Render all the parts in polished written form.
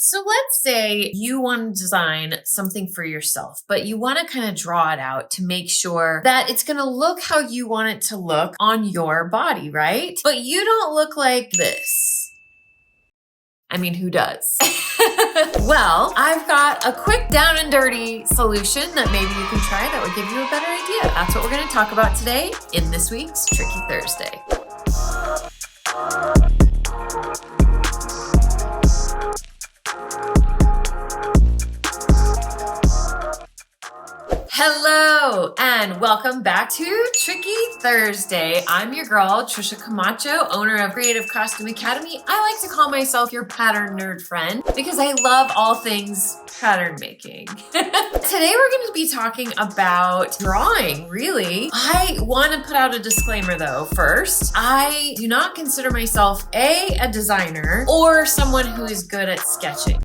So let's say you want to design something for yourself, but you want to kind of draw it out to make sure that it's going to look how you want it to look on your body, right? But you don't look like this. I mean, who does? Well, I've got a quick down and dirty solution that maybe you can try that would give you a better idea. That's what we're going to talk about today in this week's Tricky Thursday. Hello and welcome back to Tricky Thursday. I'm your girl, Trisha Camacho, owner of Creative Costume Academy. I like to call myself your pattern nerd friend because I love all things pattern making. Today we're going to be talking about drawing, really. I want to put out a disclaimer though first. I do not consider myself a designer or someone who is good at sketching.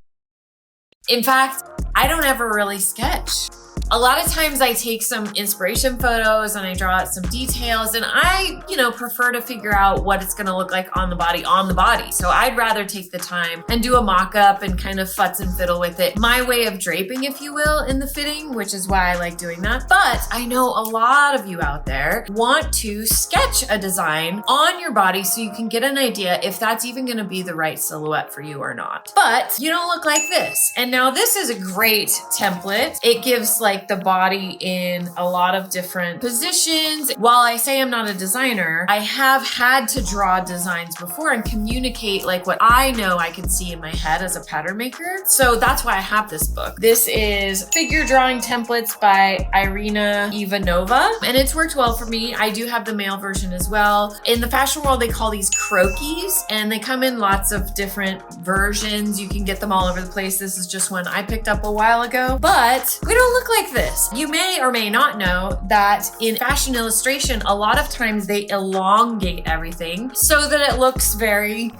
In fact, I don't ever really sketch. A lot of times I take some inspiration photos and I draw out some details and I, prefer to figure out what it's gonna look like on the body. So I'd rather take the time and do a mock-up and kind of futz and fiddle with it. My way of draping, if you will, in the fitting, which is why I like doing that. But I know a lot of you out there want to sketch a design on your body so you can get an idea if that's even gonna be the right silhouette for you or not. But you don't look like this. And now this is a great template. It gives like the body in a lot of different positions. While I say I'm not a designer, I have had to draw designs before and communicate like what I know I can see in my head as a pattern maker. So that's why I have this book. This is Figure Drawing Templates by Irina Ivanova, and it's worked well for me. I do have the male version as well. In the fashion world, they call these croquis, and they come in lots of different versions. You can get them all over the place. This is just one I picked up a while ago, but we don't look like this. You may or may not know that in fashion illustration, a lot of times they elongate everything so that it looks very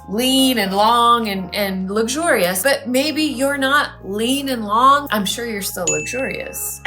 lean and long and luxurious, but maybe you're not lean and long. I'm sure you're still luxurious.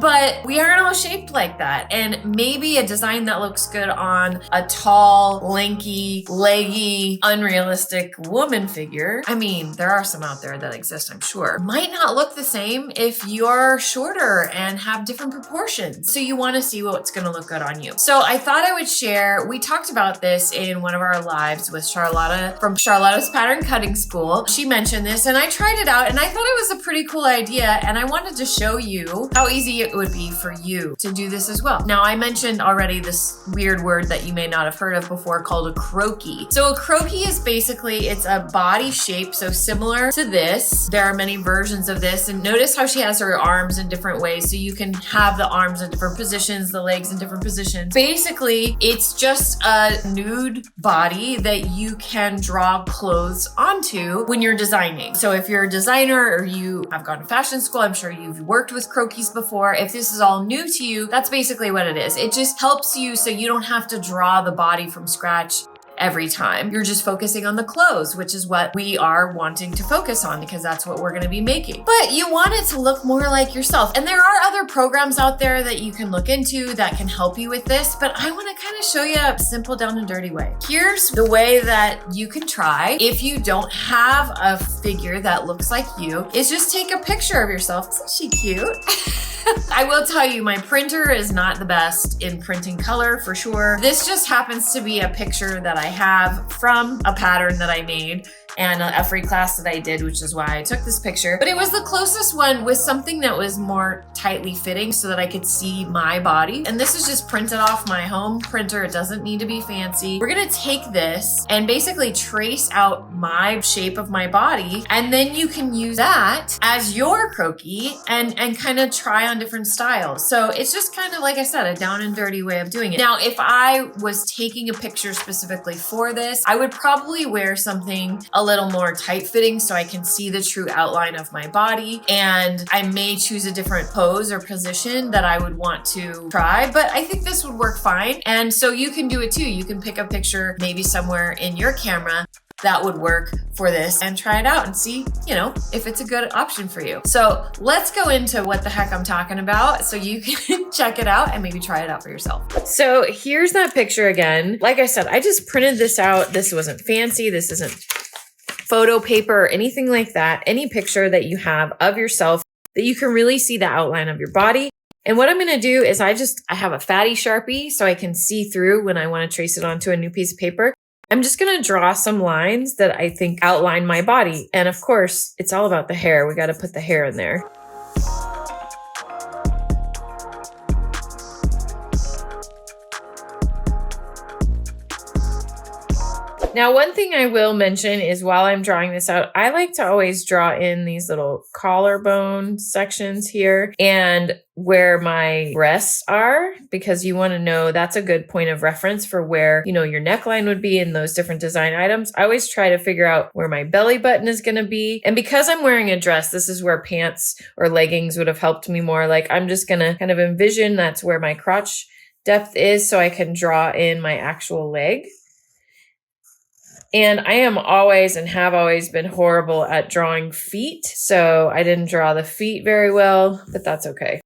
But we aren't all shaped like that. And maybe a design that looks good on a tall, lanky, leggy, unrealistic woman figure, I mean, there are some out there that exist, I'm sure, might not look the same if you're shorter and have different proportions. So you want to see what's going to look good on you. So I thought I would share, we talked about this in one of our lives with Charlotta from Charlotta's Pattern Cutting School. She mentioned this and I tried it out and I thought it was a pretty cool idea, and I wanted to show you how easy it would be for you to do this as well. Now, I mentioned already this weird word that you may not have heard of before called a croquis. So a croquis is basically, it's a body shape, so similar to this. There are many versions of this, and notice how she has her arms in different ways, so you can have the arms in different positions, the legs in different positions. Basically, it's just a nude body that you can draw clothes onto when you're designing. So if you're a designer or you have gone to fashion school, I'm sure you've worked with croquis before. If this is all new to you, that's basically what it is. It just helps you so you don't have to draw the body from scratch every time. You're just focusing on the clothes, which is what we are wanting to focus on because that's what we're going to be making. But you want it to look more like yourself. And there are other programs out there that you can look into that can help you with this, but I want to kind of show you a simple, down and dirty way. Here's the way that you can try if you don't have a figure that looks like you, is just take a picture of yourself. Isn't she cute? I will tell you, my printer is not the best in printing color for sure. This just happens to be a picture that I have from a pattern that I made and a free class that I did, which is why I took this picture. But it was the closest one with something that was more tightly fitting so that I could see my body. And this is just printed off my home printer. It doesn't need to be fancy. We're gonna take this and basically trace out my shape of my body, and then you can use that as your croquis and kind of try on different styles. So it's just kind of, like I said, a down and dirty way of doing it. Now, if I was taking a picture specifically for this, I would probably wear something a little more tight fitting so I can see the true outline of my body. And I may choose a different pose or position that I would want to try, but I think this would work fine. And so you can do it too. You can pick a picture maybe somewhere in your camera that would work for this and try it out and see, if it's a good option for you. So let's go into what the heck I'm talking about so you can check it out and maybe try it out for yourself. So here's that picture again. Like I said, I just printed this out. This wasn't fancy. This isn't photo paper or anything like that, any picture that you have of yourself that you can really see the outline of your body. And what I'm going to do is I have a fatty Sharpie so I can see through when I want to trace it onto a new piece of paper. I'm just going to draw some lines that I think outline my body. And of course, it's all about the hair. We got to put the hair in there. Now, one thing I will mention is while I'm drawing this out, I like to always draw in these little collarbone sections here and where my breasts are, because you want to know that's a good point of reference for where, your neckline would be in those different design items. I always try to figure out where my belly button is going to be. And because I'm wearing a dress, this is where pants or leggings would have helped me more. Like I'm just going to kind of envision that's where my crotch depth is so I can draw in my actual leg. And I am always and have always been horrible at drawing feet. So I didn't draw the feet very well, but that's okay.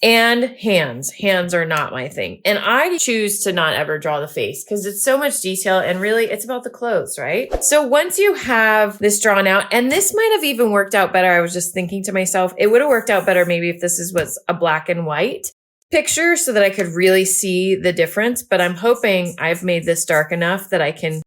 And hands. Hands are not my thing. And I choose to not ever draw the face because it's so much detail and really it's about the clothes, right? So once you have this drawn out, and this might have even worked out better. I was just thinking to myself, it would have worked out better maybe if this was a black and white picture so that I could really see the difference. But I'm hoping I've made this dark enough that I can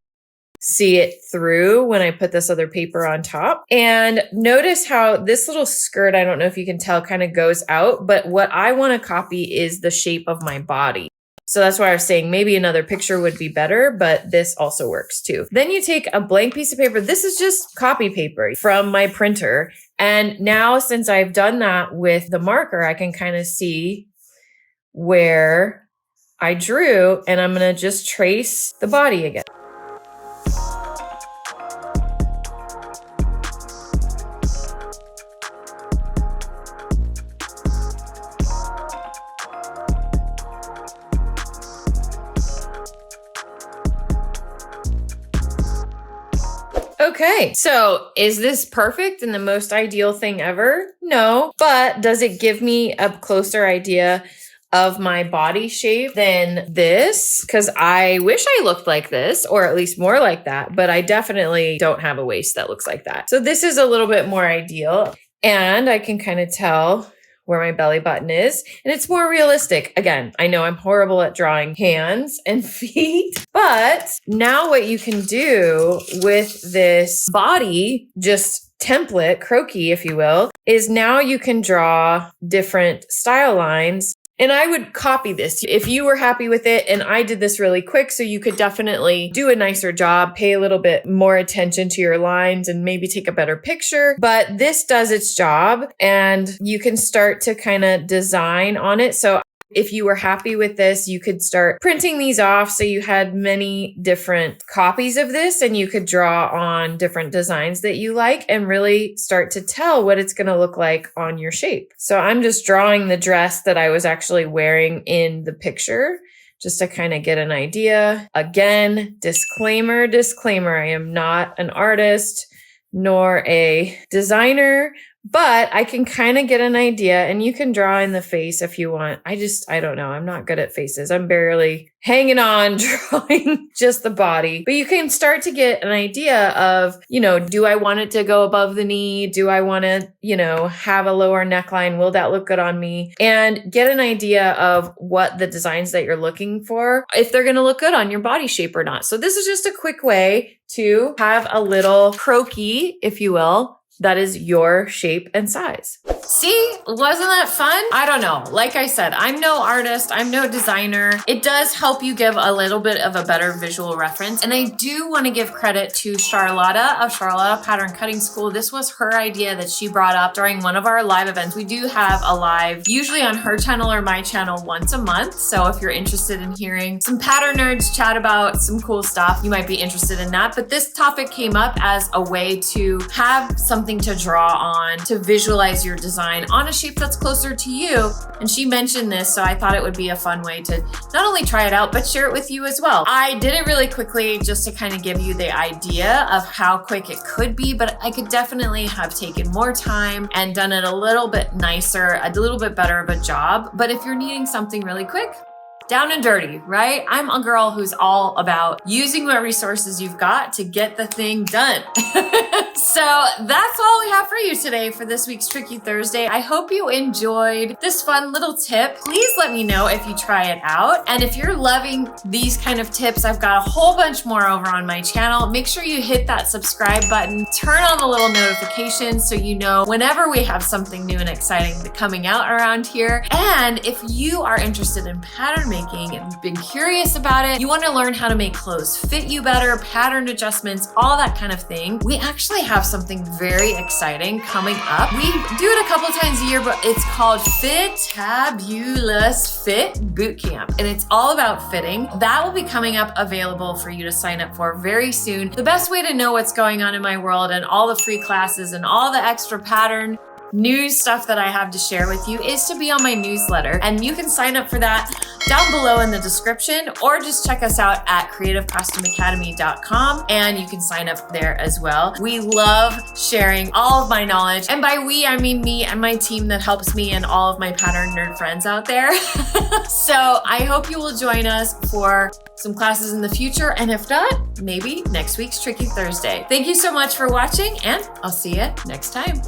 see it through when I put this other paper on top. And notice how this little skirt, I don't know if you can tell, kind of goes out, but what I want to copy is the shape of my body. So that's why I was saying maybe another picture would be better, but this also works too. Then you take a blank piece of paper. This is just copy paper from my printer. And now since I've done that with the marker, I can kind of see where I drew, and I'm going to just trace the body again. Okay, so is this perfect and the most ideal thing ever? No, but does it give me a closer idea of my body shape than this? Because I wish I looked like this, or at least more like that, but I definitely don't have a waist that looks like that. So this is a little bit more ideal, and I can kind of tell where my belly button is, and it's more realistic. Again, I know I'm horrible at drawing hands and feet, but now what you can do with this body, just template, croquis, if you will, is now you can draw different style lines. And I would copy this if you were happy with it. And I did this really quick, so you could definitely do a nicer job, pay a little bit more attention to your lines and maybe take a better picture. But this does its job and you can start to kind of design on it. So if you were happy with this, you could start printing these off so you had many different copies of this and you could draw on different designs that you like and really start to tell what it's going to look like on your shape. So I'm just drawing the dress that I was actually wearing in the picture just to kind of get an idea. Again, disclaimer, I am not an artist nor a designer, but I can kind of get an idea, and you can draw in the face if you want. I don't know. I'm not good at faces. I'm barely hanging on drawing just the body, but you can start to get an idea of, do I want it to go above the knee? Do I want to, have a lower neckline? Will that look good on me? And get an idea of what the designs that you're looking for, if they're going to look good on your body shape or not. So this is just a quick way to have a little croquis, if you will, that is your shape and size. See, wasn't that fun? I don't know. Like I said, I'm no artist. I'm no designer. It does help you give a little bit of a better visual reference. And I do want to give credit to Charlotta of Charlotta Pattern Cutting School. This was her idea that she brought up during one of our live events. We do have a live, usually on her channel or my channel, once a month. So if you're interested in hearing some pattern nerds chat about some cool stuff, you might be interested in that. But this topic came up as a way to have something to draw on, to visualize your design on a shape that's closer to you. And she mentioned this, so I thought it would be a fun way to not only try it out, but share it with you as well. I did it really quickly just to kind of give you the idea of how quick it could be, but I could definitely have taken more time and done it a little bit nicer, a little bit better of a job. But if you're needing something really quick, down and dirty, right? I'm a girl who's all about using what resources you've got to get the thing done. So that's all we have for you today for this week's Tricky Thursday. I hope you enjoyed this fun little tip. Please let me know if you try it out. And if you're loving these kind of tips, I've got a whole bunch more over on my channel. Make sure you hit that subscribe button, turn on the little notifications so you know whenever we have something new and exciting coming out around here. And if you are interested in pattern making and you've been curious about it, you want to learn how to make clothes fit you better, pattern adjustments, all that kind of thing, we actually have something very exciting coming up. We do it a couple times a year, but it's called Fitabulous Fit Bootcamp, and it's all about fitting. That will be coming up available for you to sign up for very soon. The best way to know what's going on in my world and all the free classes and all the extra pattern news stuff that I have to share with you is to be on my newsletter, and you can sign up for that down below in the description, or just check us out at creativecostumeacademy.com and you can sign up there as well. We love sharing all of my knowledge, and by we I mean me and my team that helps me and all of my pattern nerd friends out there. So I hope you will join us for some classes in the future, and if not, maybe next week's Tricky Thursday. Thank you so much for watching, and I'll see you next time.